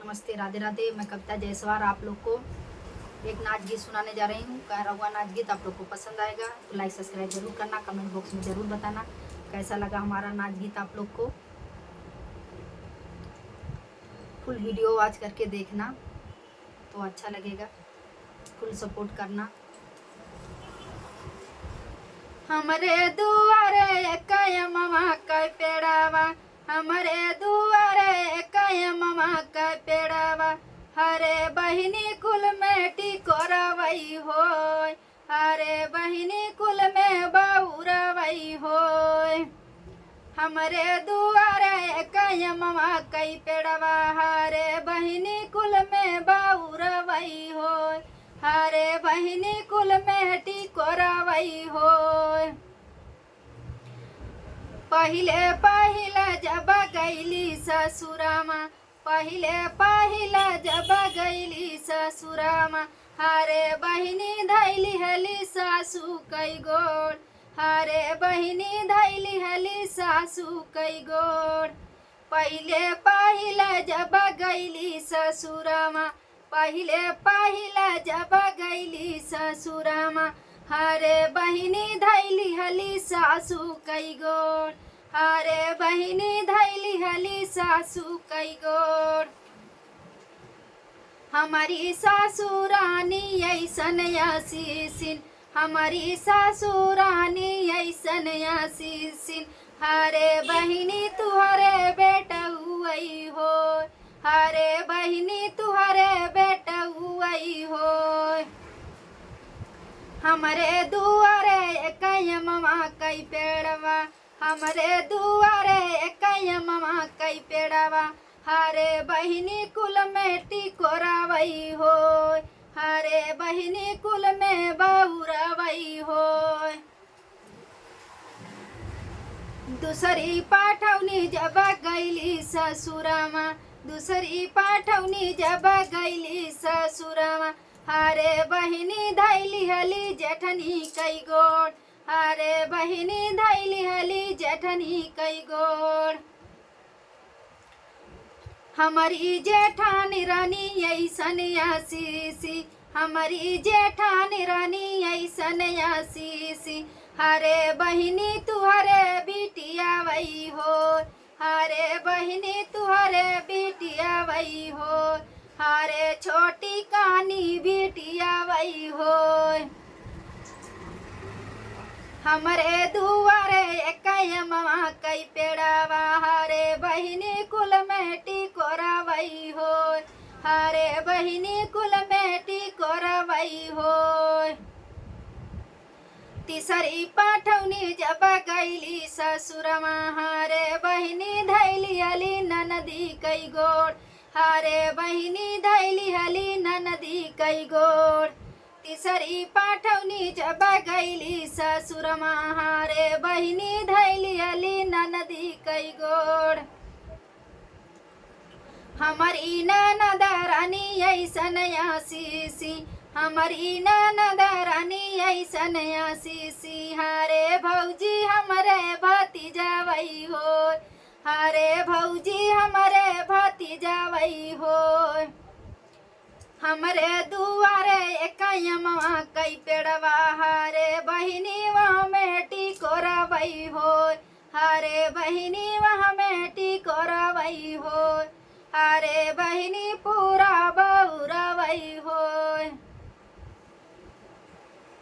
नमस्ते, राधे राधे। मैं कविता जायसवाल आप लोग को एक नाच गीत सुनाने जा रही हूँ। कह रहा हुआ नाच गीत आप लोग को पसंद आएगा तो लाइक सब्सक्राइब जरूर करना। कमेंट बॉक्स में ज़रूर बताना कैसा लगा हमारा नाच गीत आप लोग को। फुल वीडियो वॉच करके देखना तो अच्छा लगेगा, फुल सपोर्ट करना। हमरे दुआरे कयमवा क पेड़ावा, हमरे दुआरे कयमवा क पेड़ावा, हरे बहिनी कुल में टिकोरवई होय, हरे बहिनी कुल में बउरवई होय। हमरे दुआरे कयमवा कई पेड़वा, हरे बहिनी कुल में बउरवई होय, हरे बहिनी कुल में टिकोरवई होय। पहिले पहिले जब गईली ससुरामा, पहिले पहिले जब गईली ससुरामा, हरे बहिनी धैली हली सासू कई गोड़, हरे बहिनी धैली हली सासू कई गोड़। पहिले पहिले जब गईली ससुरामा, पहिले पहिले जब गईली ससुरामा, हरे बहिनी धैली हली सासू कई गोड़, हरे बहिनी धैली हली सासू कई गोड़। हमारी सासू रानी ऐसन आशीषिन, हमारी सासू रानी ऐसन आशीषिन, हरे बहिनी तुहरे बेटा हुई हो, हरे बहिनी तुहरे बेटा हुई हो। हमरे दुआरे कयमवा कई पेड़वा, हमरे दुआरे कयमवा कई पेड़वा, हरे बहिनी कुल में टिकोरवई होय, हरे बहिनी कुल में बउरवई होय। दूसरी पाठवनी जब गईली ससुरामा, दूसरी पाठवनी जब गईली ससुरामा, हरे बहिनी धैली हली जेठनी कई गोड़, हरे बहिनी धैली हली जेठनी कई गोड़। हमारी जेठानी रानी ऐसन आशीषी, हमारी जेठानी रानी ऐसन आशीषी, हरे बहिनी तुहरे बिटिया वही हो, हरे बहिनी तुहरे बिटिया वही हो, हरे छोटी कहानी बिटिया वही हो। हमरे दुआरे कयमवा कई पेड़ावा, हरे बहिनी कुल में टिकोरवई होय, हरे बहिनी कुल में टिकोरवई होय। तीसरी पाठवनी जब गईली ससुरमा, हरे बहिनी धैली हली ननदी कई गोड़, हरे बहिनी धैली हली ननदी कई गोड़। तीसरी पाठवनी जब गईली ससुरमा, हरे बहिनी धैली हली ननदी कई गोड़। हमारी ननद रानी ऐसन आशीषी, हमारी ननद रानी ऐसन आशीषी, हरे भौजी हमरे भतीजा वही हो, हरे भौजी हमरे भतीजा वही हो। हमरे दुआरे कयमवा कई पेड़वा, हरे बहिनी वहाँ में टिकोरवई होय, हरे बहिनी वहाँ में टिकोरवई होय, हरे बहिनी